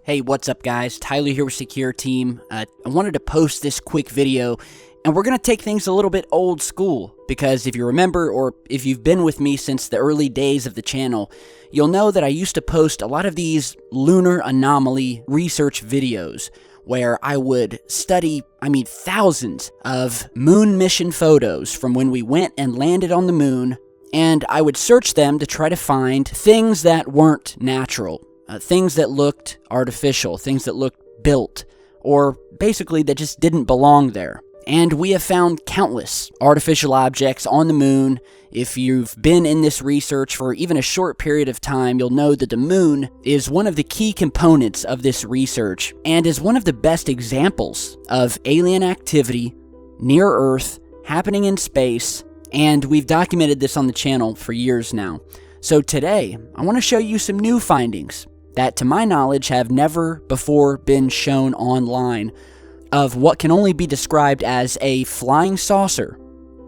Hey, what's up guys? Tyler here with Secureteam. I wanted to post this quick video, and we're going to take things a little bit old school, because if you remember, or if you've been with me since the early days of the channel, you'll know that I used to post a lot of these lunar anomaly research videos, where I would study, thousands of moon mission photos from when we went and landed on the moon, and I would search them to try to find things that weren't natural. Things that looked artificial, things that looked built, or basically that just didn't belong there. And we have found countless artificial objects on the moon. If you've been in this research for even a short period of time, you'll know that the moon is one of the key components of this research and is one of the best examples of alien activity near Earth happening in space, and we've documented this on the channel for years now. So today, I want to show you some new findings that, to my knowledge, have never before been shown online, of what can only be described as a flying saucer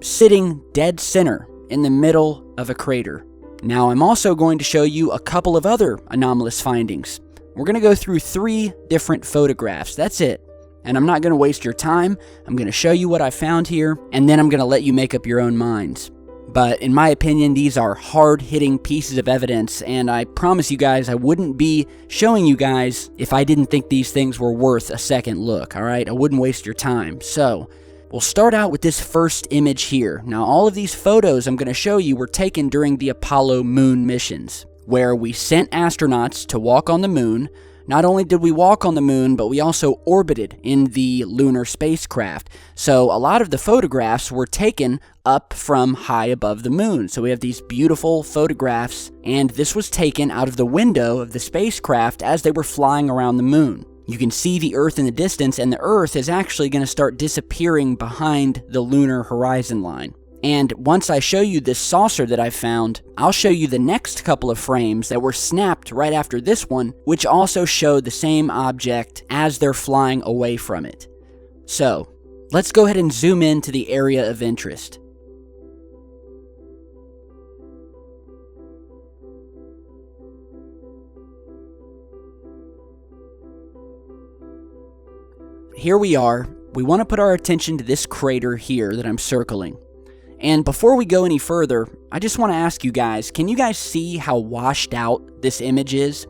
sitting dead center in the middle of a crater. Now, I'm also going to show you a couple of other anomalous findings. We're going to go through 3 different photographs. That's it. And I'm not going to waste your time. I'm going to show you what I found here, and then I'm going to let you make up your own minds. But in my opinion, these are hard-hitting pieces of evidence, and I promise you guys I wouldn't be showing you guys if I didn't think these things were worth a second look, alright? I wouldn't waste your time. So, we'll start out with this first image here. Now, all of these photos I'm going to show you were taken during the Apollo moon missions, where we sent astronauts to walk on the moon. Not only did we walk on the moon, but we also orbited in the lunar spacecraft. So a lot of the photographs were taken up from high above the moon. So we have these beautiful photographs, and this was taken out of the window of the spacecraft as they were flying around the moon. You can see the Earth in the distance, and the Earth is actually going to start disappearing behind the lunar horizon line. And once I show you this saucer that I found, I'll show you the next couple of frames that were snapped right after this one, which also show the same object as they're flying away from it. So, let's go ahead and zoom in to the area of interest. Here we are. We want to put our attention to this crater here that I'm circling. And before we go any further, I just want to ask you guys, can you guys see how washed out this image is?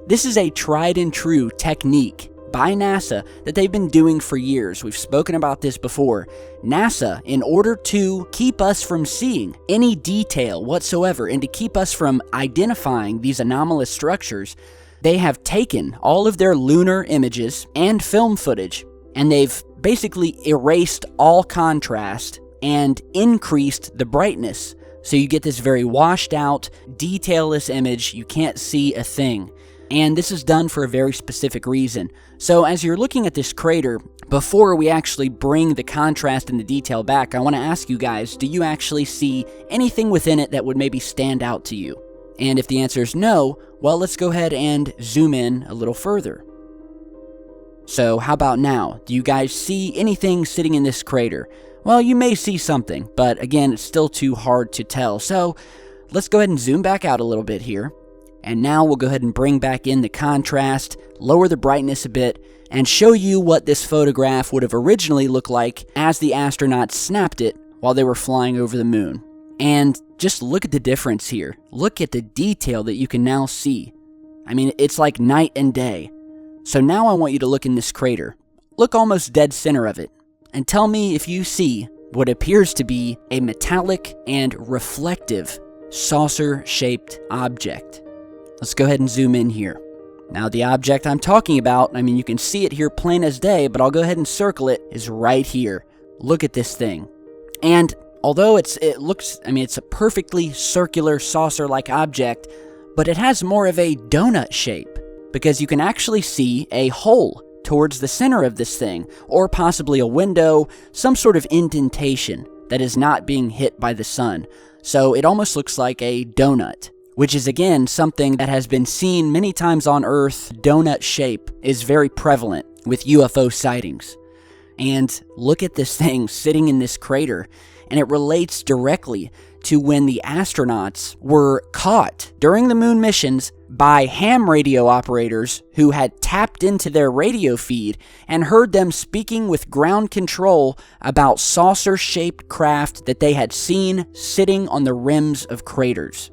This is a tried and true technique by NASA that they've been doing for years. We've spoken about this before. NASA, in order to keep us from seeing any detail whatsoever and to keep us from identifying these anomalous structures, they have taken all of their lunar images and film footage, and they've basically erased all contrast and increased the brightness. So you get this very washed out, detailless image. You can't see a thing. And this is done for a very specific reason. So as you're looking at this crater, before we actually bring the contrast and the detail back, I want to ask you guys, do you actually see anything within it that would maybe stand out to you? And if the answer is no, well, let's go ahead and zoom in a little further. So how about now? Do you guys see anything sitting in this crater? Well, you may see something, but again, it's still too hard to tell. So let's go ahead and zoom back out a little bit here. And now we'll go ahead and bring back in the contrast, lower the brightness a bit, and show you what this photograph would have originally looked like as the astronauts snapped it while they were flying over the moon. And just look at the difference here. Look at the detail that you can now see. It's like night and day. So now I want you to look in this crater. Look almost dead center of it, and tell me if you see what appears to be a metallic and reflective saucer-shaped object. Let's go ahead and zoom in here. Now the object I'm talking about, you can see it here plain as day, but I'll go ahead and circle it, is right here. Look at this thing. And although it's a perfectly circular saucer-like object, but it has more of a donut shape, because you can actually see a hole towards the center of this thing, or possibly a window, some sort of indentation that is not being hit by the sun. So it almost looks like a donut, which is again something that has been seen many times on Earth. Donut shape is very prevalent with UFO sightings. And look at this thing sitting in this crater, and it relates directly to when the astronauts were caught during the moon missions by ham radio operators who had tapped into their radio feed and heard them speaking with ground control about saucer-shaped craft that they had seen sitting on the rims of craters.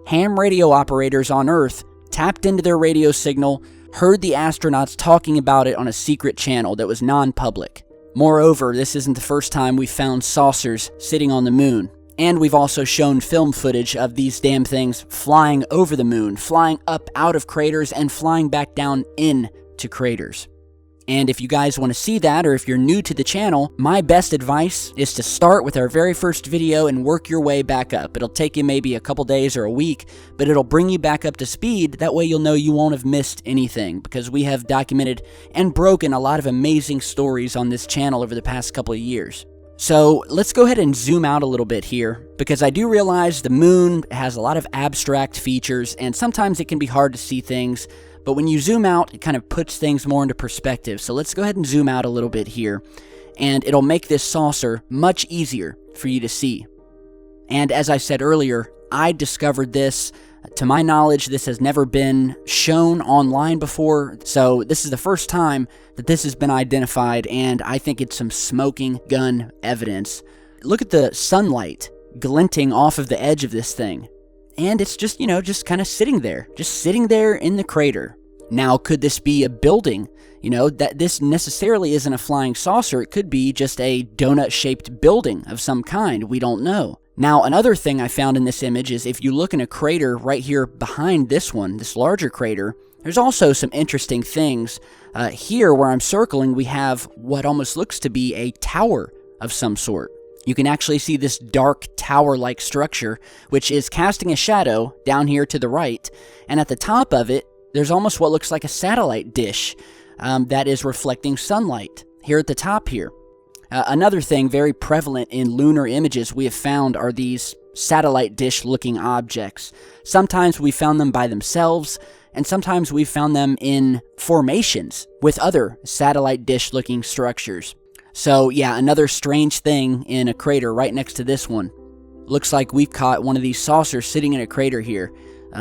Ham radio operators on Earth tapped into their radio signal, heard the astronauts talking about it on a secret channel that was non-public. Moreover, this isn't the first time we've found saucers sitting on the moon. And we've also shown film footage of these damn things flying over the moon, flying up out of craters and flying back down into craters. And if you guys want to see that, or if you're new to the channel, my best advice is to start with our very first video and work your way back up. It'll take you maybe a couple days or a week, but it'll bring you back up to speed. That way you'll know you won't have missed anything, because we have documented and broken a lot of amazing stories on this channel over the past couple of years. So let's go ahead and zoom out a little bit here, because I do realize the moon has a lot of abstract features, and sometimes it can be hard to see things. But when you zoom out, it kind of puts things more into perspective. So let's go ahead and zoom out a little bit here, and it'll make this saucer much easier for you to see. And as I said earlier, I discovered this. To my knowledge, this has never been shown online before, so this is the first time that this has been identified, and I think it's some smoking gun evidence. Look at the sunlight glinting off of the edge of this thing. And it's just, just kind of sitting there in the crater. Now, could this be a building? That this necessarily isn't a flying saucer. It could be just a donut-shaped building of some kind. We don't know. Now, another thing I found in this image is if you look in a crater right here behind this one, this larger crater, there's also some interesting things. Here, where I'm circling, we have what almost looks to be a tower of some sort. You can actually see this dark tower-like structure, which is casting a shadow down here to the right, and at the top of it, there's almost what looks like a satellite dish that is reflecting sunlight here at the top here. Another thing very prevalent in lunar images we have found are these satellite dish-looking objects. Sometimes we found them by themselves, and sometimes we've found them in formations with other satellite dish-looking structures. So yeah, another strange thing in a crater right next to this one. Looks like we've caught one of these saucers sitting in a crater here.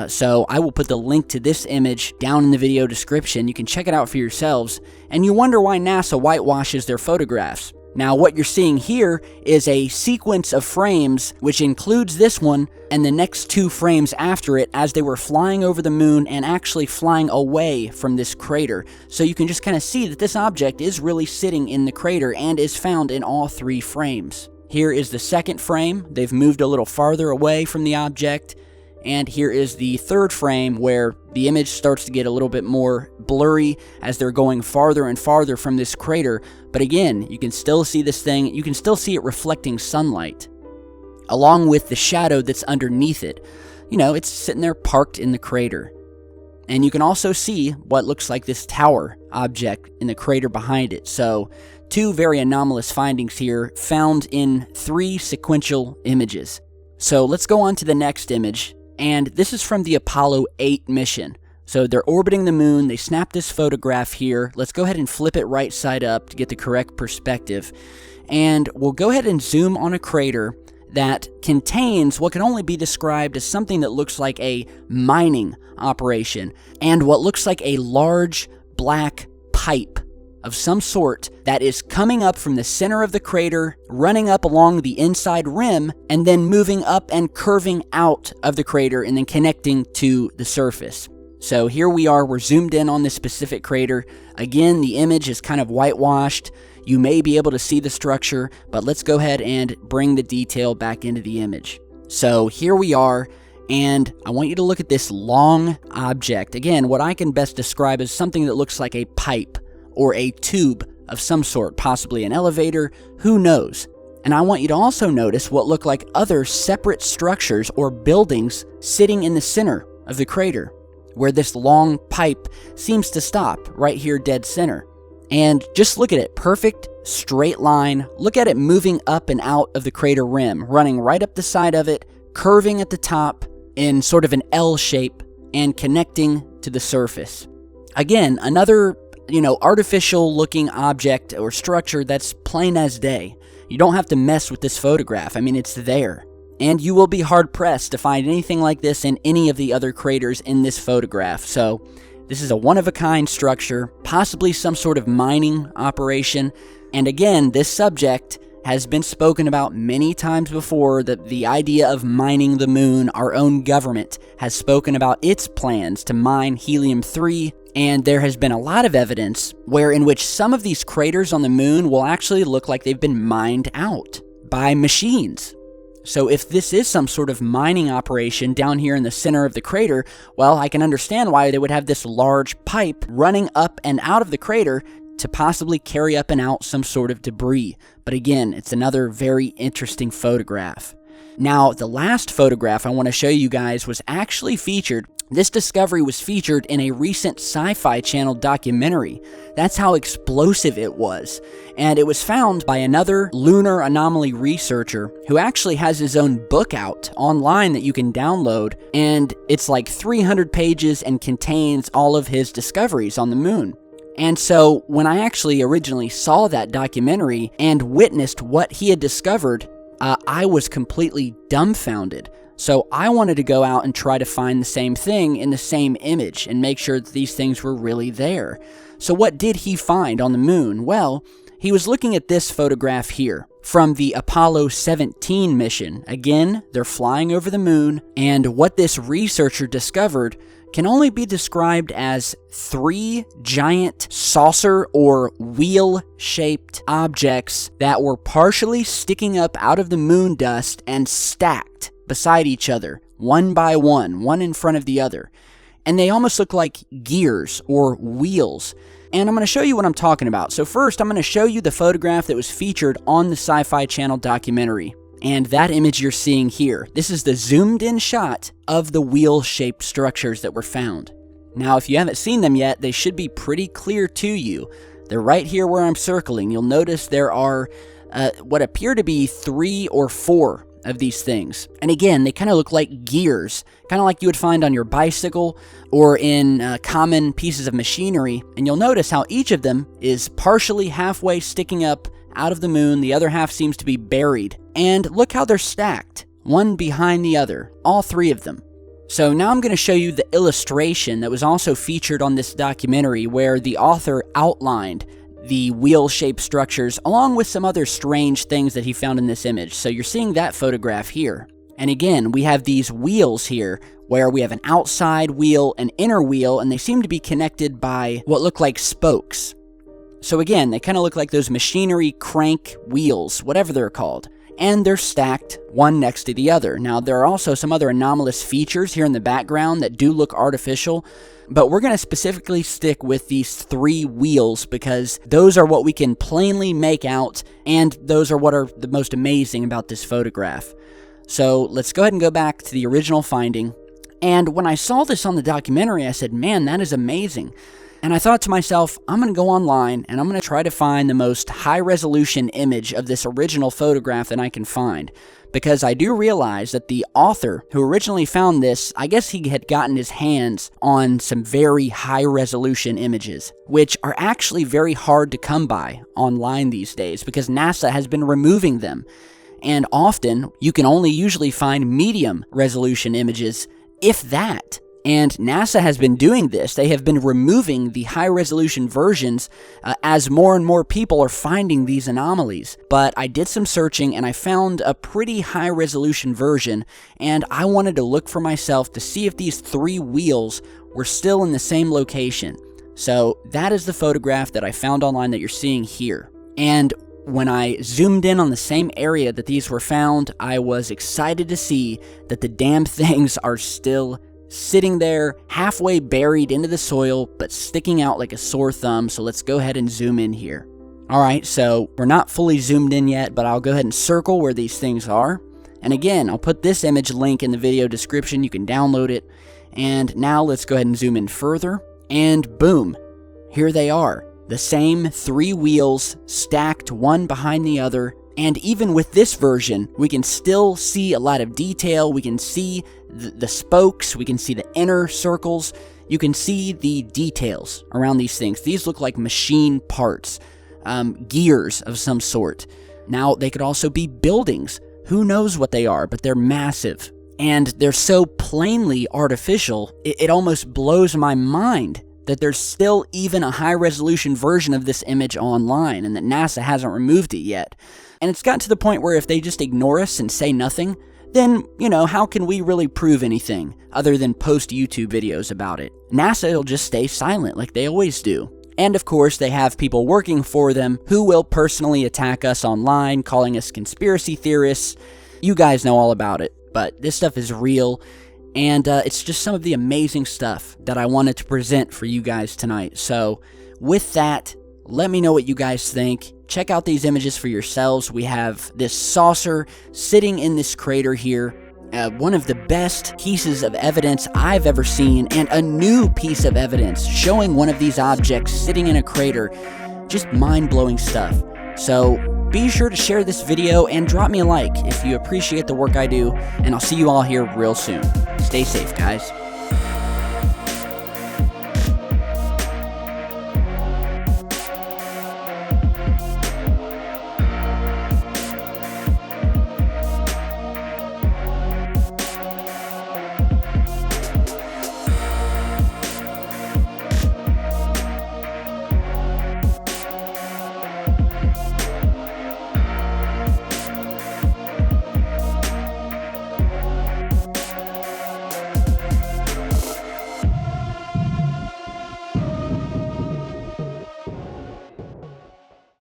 So I will put the link to this image down in the video description. You can check it out for yourselves. And you wonder why NASA whitewashes their photographs. Now, what you're seeing here is a sequence of frames, which includes this one and the next two frames after it as they were flying over the moon and actually flying away from this crater. So you can just kind of see that this object is really sitting in the crater and is found in all three frames. Here is the second frame. They've moved a little farther away from the object. And here is the third frame where the image starts to get a little bit more blurry as they're going farther and farther from this crater. But again, you can still see this thing, you can still see it reflecting sunlight, along with the shadow that's underneath it. It's sitting there parked in the crater. And you can also see what looks like this tower object in the crater behind it. So, two very anomalous findings here found in three sequential images. So let's go on to the next image. And this is from the Apollo 8 mission. So they're orbiting the moon. They snapped this photograph here. Let's go ahead and flip it right side up to get the correct perspective. And we'll go ahead and zoom on a crater that contains what can only be described as something that looks like a mining operation and what looks like a large black pipe of some sort that is coming up from the center of the crater, running up along the inside rim, and then moving up and curving out of the crater and then connecting to the surface. So here we are, we're zoomed in on this specific crater. Again, the image is kind of whitewashed. You may be able to see the structure, but let's go ahead and bring the detail back into the image. So here we are, and I want you to look at this long object. Again, what I can best describe as something that looks like a pipe or a tube of some sort, possibly an elevator, who knows? And I want you to also notice what look like other separate structures or buildings sitting in the center of the crater, where this long pipe seems to stop right here dead center. And just look at it, perfect straight line. Look at it moving up and out of the crater rim, running right up the side of it, curving at the top in sort of an L shape and connecting to the surface. Again, another artificial looking object or structure that's plain as day. You don't have to mess with this photograph. I mean, it's there. And you will be hard-pressed to find anything like this in any of the other craters in this photograph. So this is a one-of-a-kind structure, possibly some sort of mining operation. And again, this subject has been spoken about many times before, that the idea of mining the moon. Our own government has spoken about its plans to mine helium-3, and there has been a lot of evidence in which some of these craters on the moon will actually look like they've been mined out by machines. So if this is some sort of mining operation down here in the center of the crater, well, I can understand why they would have this large pipe running up and out of the crater to possibly carry up and out some sort of debris. But again, it's another very interesting photograph. Now, the last photograph I want to show you guys was actually featured. This discovery was featured in a recent Sci-Fi Channel documentary. That's how explosive it was. And it was found by another lunar anomaly researcher who actually has his own book out online that you can download. And it's like 300 pages and contains all of his discoveries on the moon. And so when I actually originally saw that documentary and witnessed what he had discovered, I was completely dumbfounded. So I wanted to go out and try to find the same thing in the same image and make sure that these things were really there. So what did he find on the moon? Well, he was looking at this photograph here from the Apollo 17 mission. Again, they're flying over the moon, and what this researcher discovered can only be described as 3 giant saucer or wheel-shaped objects that were partially sticking up out of the moon dust and stacked beside each other, one by one in front of the other. And they almost look like gears or wheels. And I'm going to show you what I'm talking about. So first, I'm going to show you the photograph that was featured on the Sci-Fi Channel documentary. And that image you're seeing here, this is the zoomed-in shot of the wheel-shaped structures that were found. Now, if you haven't seen them yet, they should be pretty clear to you. They're right here where I'm circling. You'll notice there are what appear to be 3 or 4 of these things. And again, they kind of look like gears, kind of like you would find on your bicycle or in common pieces of machinery. And you'll notice how each of them is partially halfway sticking up out of the moon. The other half seems to be buried. And look how they're stacked, one behind the other, all 3 of them. So now I'm going to show you the illustration that was also featured on this documentary, where the author outlined the wheel-shaped structures along with some other strange things that he found in this image. So you're seeing that photograph here. And again, we have these wheels here where we have an outside wheel, an inner wheel, and they seem to be connected by what look like spokes. So again, they kind of look like those machinery crank wheels, whatever they're called. And they're stacked one next to the other. Now, there are also some other anomalous features here in the background that do look artificial, but we're going to specifically stick with these 3 wheels because those are what we can plainly make out, and those are what are the most amazing about this photograph. So let's go ahead and go back to the original finding. And when I saw this on the documentary, I said, man, that is amazing. And I thought to myself, I'm going to go online and I'm going to try to find the most high-resolution image of this original photograph that I can find. Because I do realize that the author who originally found this, I guess he had gotten his hands on some very high-resolution images, which are actually very hard to come by online these days because NASA has been removing them. And often, you can only usually find medium-resolution images, if that. And NASA has been doing this. They have been removing the high-resolution versions as more and more people are finding these anomalies. But I did some searching and I found a pretty high-resolution version, and I wanted to look for myself to see if these 3 wheels were still in the same location. So that is the photograph that I found online that you're seeing here. And when I zoomed in on the same area that these were found, I was excited to see that the damn things are still sitting there, halfway buried into the soil, but sticking out like a sore thumb. So let's go ahead and zoom in here. Alright, so we're not fully zoomed in yet, but I'll go ahead and circle where these things are. And again, I'll put this image link in the video description. You can download it. And now let's go ahead and zoom in further. And boom, here they are. The same 3 wheels stacked one behind the other. And even with this version, we can still see a lot of detail. We can see the spokes. We can see the inner circles. You can see the details around these things. These look like machine parts, gears of some sort. Now, they could also be buildings. Who knows what they are, but they're massive. And they're so plainly artificial, it almost blows my mind that there's still even a high-resolution version of this image online and that NASA hasn't removed it yet. And it's gotten to the point where if they just ignore us and say nothing, then, how can we really prove anything other than post YouTube videos about it? NASA will just stay silent like they always do. And of course, they have people working for them who will personally attack us online, calling us conspiracy theorists. You guys know all about it, but this stuff is real. And it's just some of the amazing stuff that I wanted to present for you guys tonight. So with that, let me know what you guys think. Check out these images for yourselves. We have this saucer sitting in this crater here. One of the best pieces of evidence I've ever seen, and a new piece of evidence showing one of these objects sitting in a crater. Just mind-blowing stuff. So be sure to share this video and drop me a like if you appreciate the work I do, and I'll see you all here real soon. Stay safe, guys.